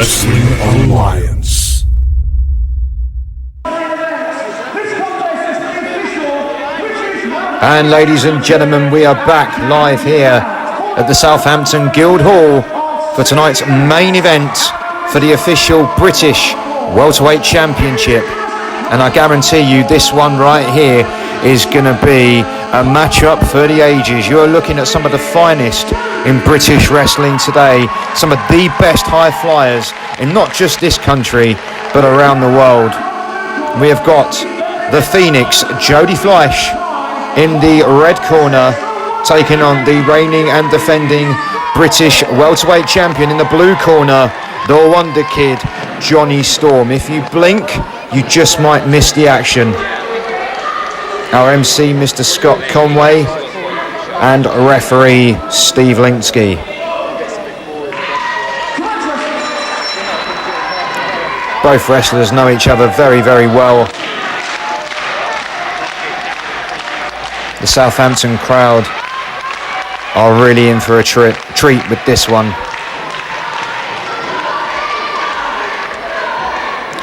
Wrestling Alliance. And ladies and gentlemen, we are back live here at the Southampton Guildhall for tonight's main event for the official British Welterweight Championship. And I guarantee you this one right here is going to be a match-up for the ages. You're looking at some of the finest in British wrestling today, some of the best high flyers in not just this country but around the world. We have got the Phoenix, Jody Fleisch, in the red corner, taking on the reigning and defending British welterweight champion in the blue corner, the Wonder Kid, Jonny Storm. If you blink, you just might miss the action. Our MC, Mr. Scott Conway, and referee Steve Lynskey. Both wrestlers know each other very, very well. The Southampton crowd are really in for a treat with this one.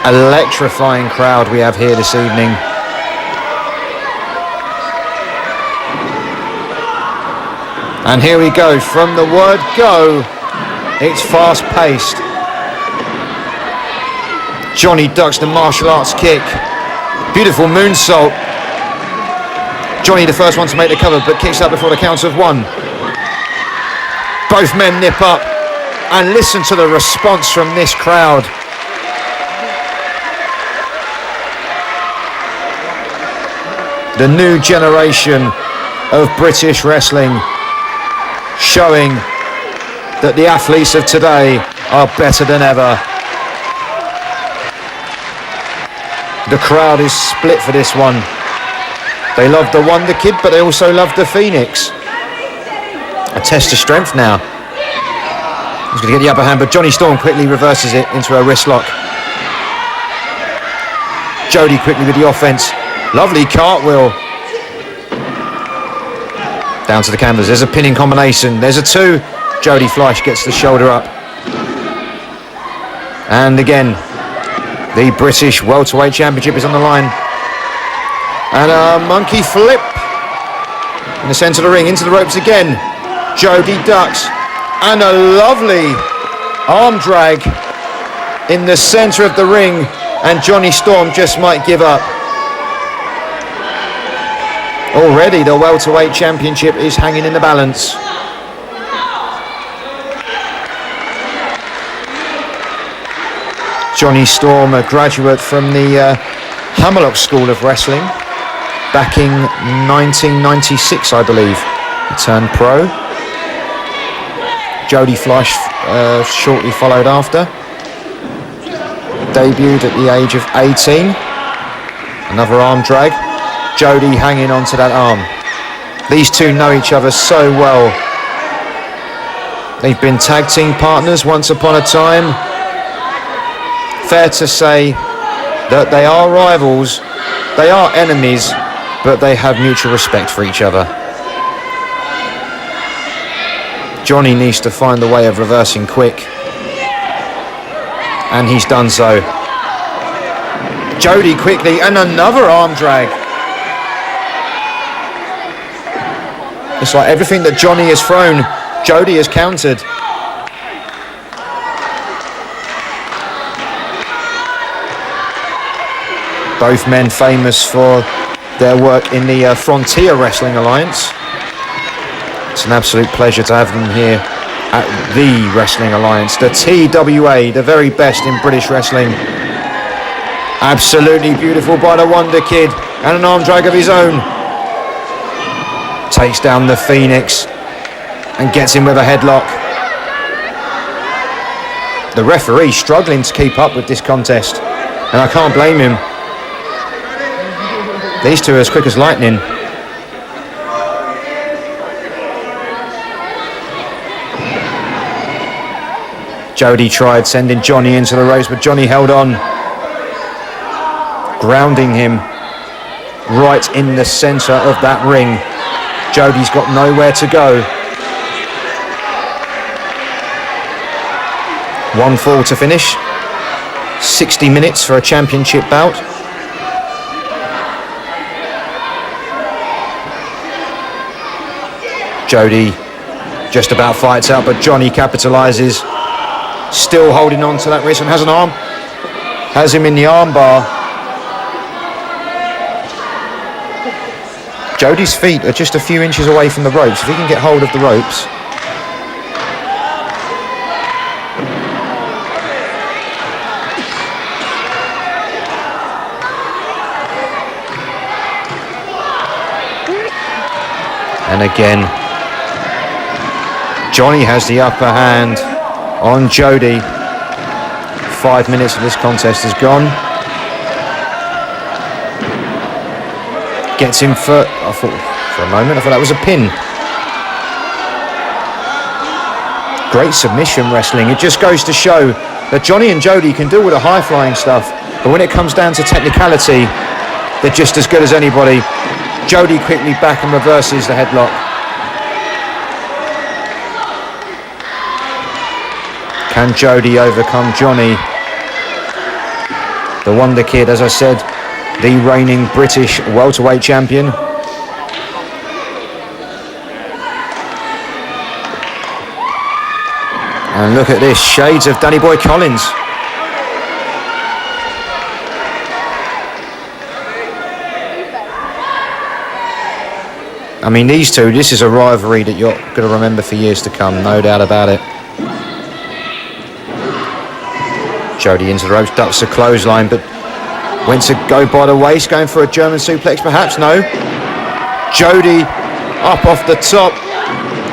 Electrifying crowd we have here this evening. And here we go, from the word go, it's fast paced. Jonny ducks the martial arts kick. Beautiful moonsault. Jonny the first one to make the cover, but kicks out before the count of one. Both men nip up, and listen to the response from this crowd. The new generation of British wrestling, showing that the athletes of today are better than ever. The crowd is split for this one. They love the Wonder Kid, but they also love the Phoenix. A test of strength now. He's going to get the upper hand, but Jonny Storm quickly reverses it into a wrist lock. Jody quickly with the offense. Lovely cartwheel. Down to the canvas. There's a pinning combination. There's a two. Jody Fleisch gets the shoulder up. And again, the British Welterweight Championship is on the line. And a monkey flip in the centre of the ring, into the ropes again. Jody ducks, and a lovely arm drag in the centre of the ring, and Jonny Storm just might give up. Already the Welterweight Championship is hanging in the balance. Jonny Storm, a graduate from the Hammerlock School of Wrestling, back in 1996, I believe. He turned pro. Jody Fleisch shortly followed after. Debuted at the age of 18. Another arm drag. Jody hanging on to that arm. These two know each other so well. They've been tag team partners once upon a time. Fair to say that they are rivals, they are enemies, but they have mutual respect for each other. Jonny needs to find a way of reversing quick, and he's done so. Jody quickly, and another arm drag. It's like everything that Jonny has thrown, Jody has countered. Both men famous for their work in the Frontier Wrestling Alliance. It's an absolute pleasure to have them here at the Wrestling Alliance, the TWA, the very best in British wrestling. Absolutely beautiful by the Wonder Kid, and an arm drag of his own. Takes down the Phoenix and gets him with a headlock. The referee struggling to keep up with this contest, and I can't blame him. These two are as quick as lightning. Jody tried sending Jonny into the ropes, but Jonny held on, grounding him right in the centre of that ring. Jody's got nowhere to go. 1-1 to finish. 60 minutes for a championship bout. Jody just about fights out, but Jonny capitalises. Still holding on to that wrist and has an arm. Has him in the arm bar. Jody's feet are just a few inches away from the ropes. If he can get hold of the ropes. And again, Jonny has the upper hand on Jody. 5 minutes of this contest is gone. Gets him for a moment, I thought that was a pin. Great submission wrestling. It just goes to show that Jonny and Jody can do all the high flying stuff, but when it comes down to technicality, they're just as good as anybody. Jody quickly back and reverses the headlock. Can Jody overcome Jonny? The Wonder Kid, as I said, the reigning British welterweight champion. And look at this, shades of Danny Boy Collins. I mean, these two, this is a rivalry that you're going to remember for years to come, no doubt about it. Jody into the ropes, ducks a clothesline, but went to go by the waist, going for a German suplex, perhaps, no. Jody up off the top,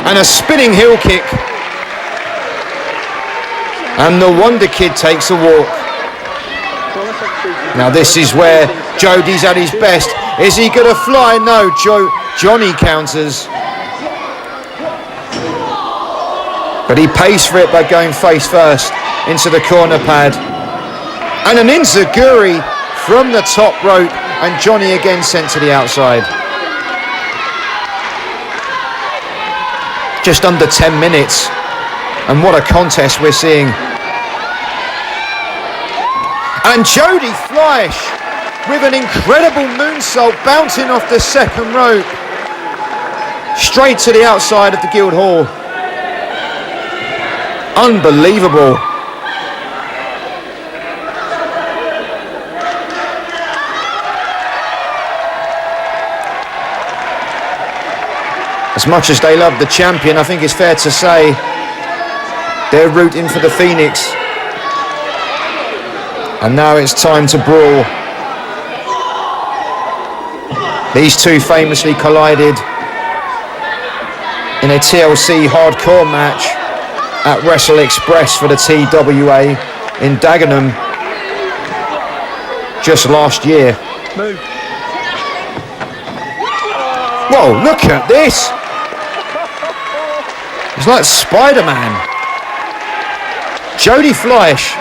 and a spinning heel kick. And the Wonder Kid takes a walk. Now this is where Jody's at his best. Is he going to fly? No, Jonny counters. But he pays for it by going face first into the corner pad. And an enziguri from the top rope, and Jonny again sent to the outside. Just under 10 minutes, and what a contest we're seeing. And Jody Fleisch with an incredible moonsault bouncing off the second rope. Straight to the outside of the Guildhall. Unbelievable. As much as they love the champion, I think it's fair to say they're rooting for the Phoenix. And now it's time to brawl. These two famously collided in a TLC hardcore match at Wrestle Express for the TWA in Dagenham just last year. Whoa, look at this! It's like Spider-Man. Jody Fleisch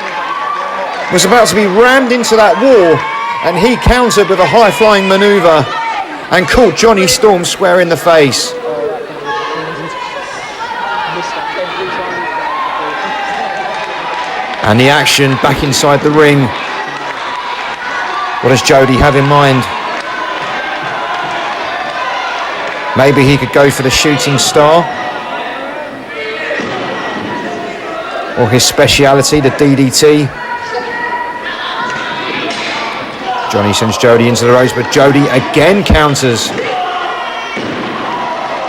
was about to be rammed into that wall, and he countered with a high-flying manoeuvre and caught Johnny Storm square in the face. And the action back inside the ring. What does Jody have in mind? Maybe he could go for the shooting star, or his speciality, the DDT. Jonny sends Jody into the ropes, but Jody again counters.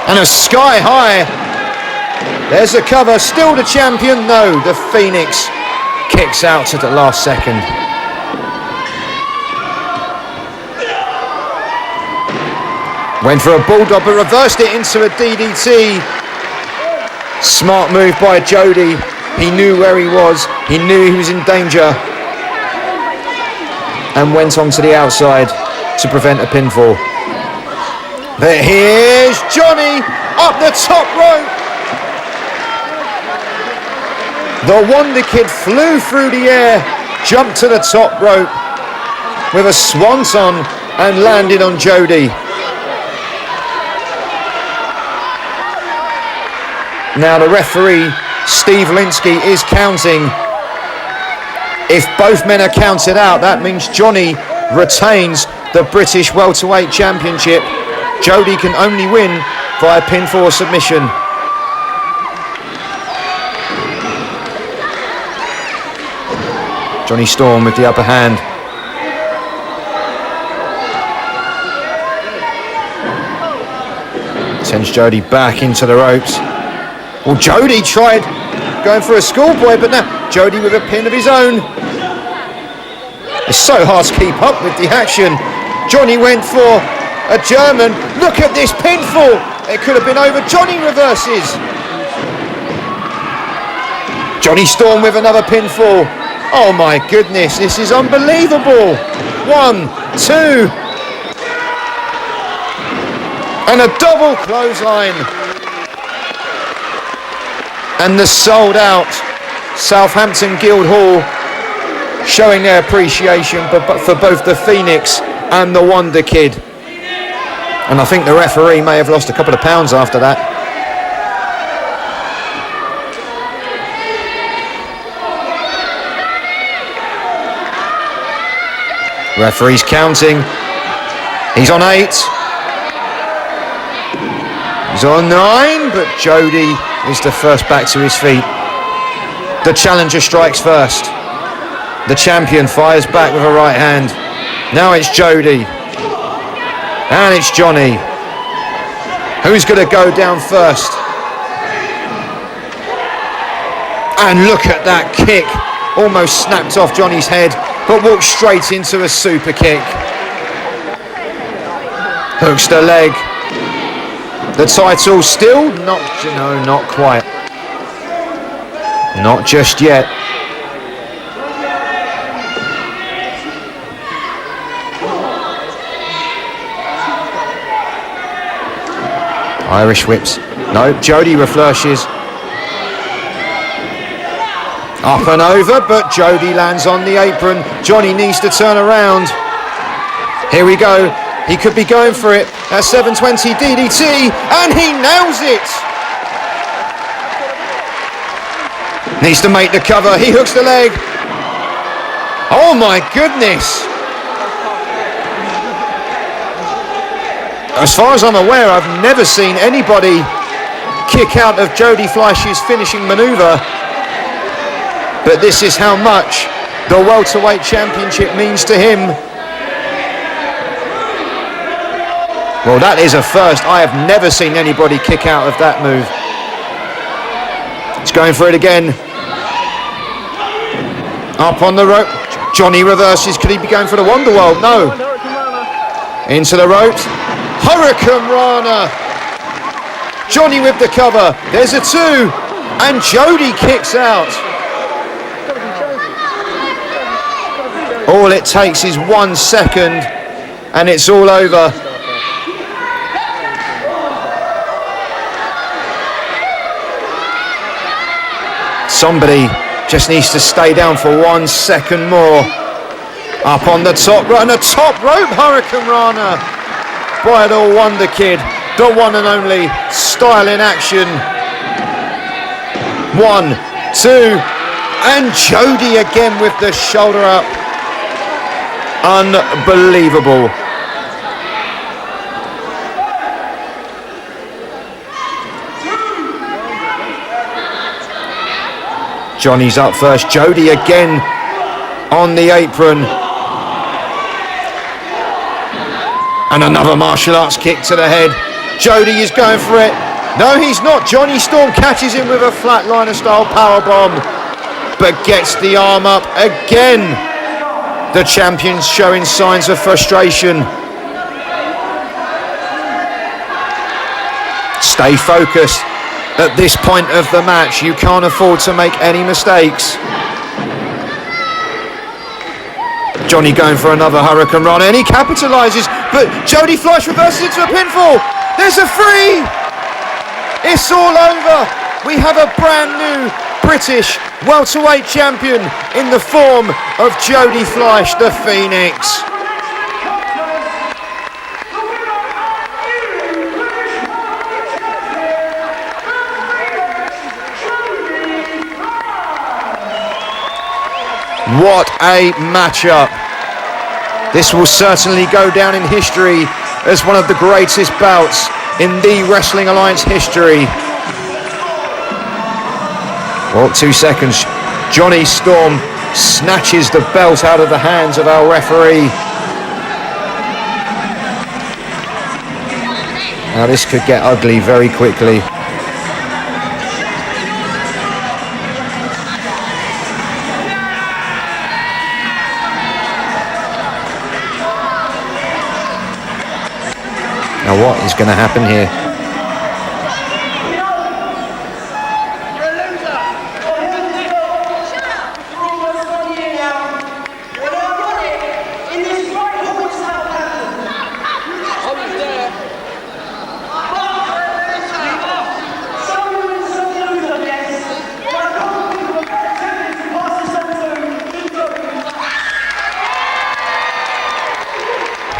And a sky high. There's the cover, still the champion. No, the Phoenix kicks out at the last second. Went for a bulldog, but reversed it into a DDT. Smart move by Jody. He knew where he was. He knew he was in danger. And went on to the outside to prevent a pinfall. But here's Jonny up the top rope. The Wonder Kid flew through the air, jumped to the top rope with a swanton and landed on Jody. Now the referee, Steve Lynskey, is counting If both men are counted out, that means Jonny retains the British Welterweight Championship. Jody can only win via pinfall or submission. Johnny Storm with the upper hand. Sends Jody back into the ropes. Well, Jody tried going for a schoolboy, but now Jody with a pin of his own. It's so hard to keep up with the action. Jonny went for a German. Look at this pinfall. It could have been over. Jonny reverses. Johnny Storm with another pinfall. Oh my goodness, this is unbelievable. 1, 2. And a double clothesline. And the sold out Southampton Guildhall showing their appreciation for both the Phoenix and the Wonder Kid. And I think the referee may have lost a couple of pounds after that. Referee's counting. He's on 8. He's on 9, but Jody is the first back to his feet. The challenger strikes first. The champion fires back with a right hand. Now it's Jody. And it's Jonny. Who's going to go down first? And look at that kick. Almost snapped off Jonny's head, but walked straight into a super kick. Hooks the leg. The title still not quite. Not just yet. Irish whips. No, Jody reflourishes. Up and over, but Jody lands on the apron. Jonny needs to turn around. Here we go. He could be going for it. A 720 DDT, and he nails it. Needs to make the cover. He hooks the leg. Oh my goodness. As far as I'm aware, I've never seen anybody kick out of Jody Fleisch's finishing manoeuvre. But this is how much the Welterweight Championship means to him. Well, that is a first. I have never seen anybody kick out of that move. He's going for it again. Up on the rope. Jonny reverses. Could he be going for the Wonderworld? No. Into the ropes. Hurricane Rana. Jonny with the cover. There's a 2. And Jody kicks out. All it takes is 1 second and it's all over. Somebody just needs to stay down for 1 second more. Up on the top rope, and a top rope Hurricane Rana by the Wonder Kid, the one and only style in action. 1, 2, and Jody again with the shoulder up. Unbelievable. Jonny's up first. Jody again on the apron. And another martial arts kick to the head. Jody is going for it. No, he's not. Jonny Storm catches him with a flatliner style powerbomb, but gets the arm up again. The champion's showing signs of frustration. Stay focused. At this point of the match, you can't afford to make any mistakes. Jonny going for another Hurricane Rana, and he capitalises, but Jody Fleisch reverses into a pinfall. There's a 3. It's all over. We have a brand new British welterweight champion in the form of Jody Fleisch, the Phoenix. What a matchup. This will certainly go down in history as one of the greatest bouts in the Wrestling Alliance history. Well, 2 seconds. Johnny Storm snatches the belt out of the hands of our referee. Now this could get ugly very quickly. Now what is going to happen here?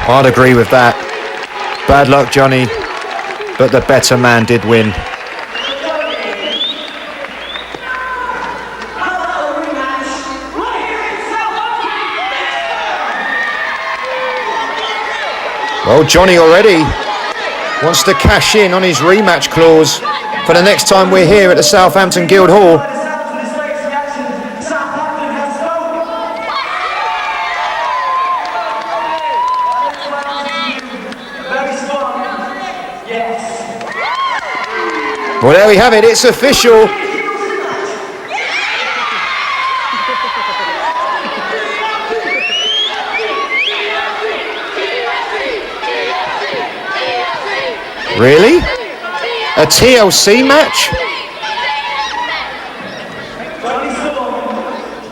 I'd agree with that. Bad luck, Johnny, but the better man did win. Well, Johnny already wants to cash in on his rematch clause for the next time we're here at the Southampton Guildhall. Well, there we have it, it's official. Really? A TLC match?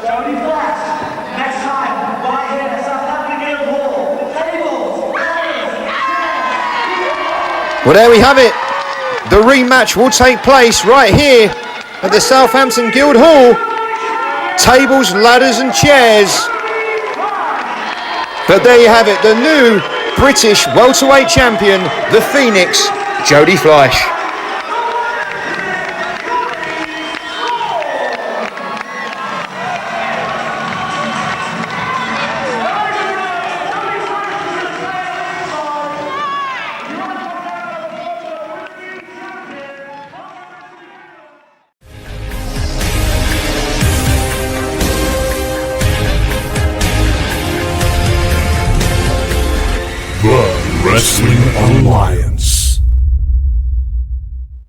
Jody Fleisch, next time, right here at Southampton Guildhall. Tables. Well, there we have it. The rematch will take place right here at the Southampton Guildhall. Tables, ladders and chairs. But there you have it, the new British welterweight champion, the Phoenix, Jody Fleisch. The Wrestling Alliance.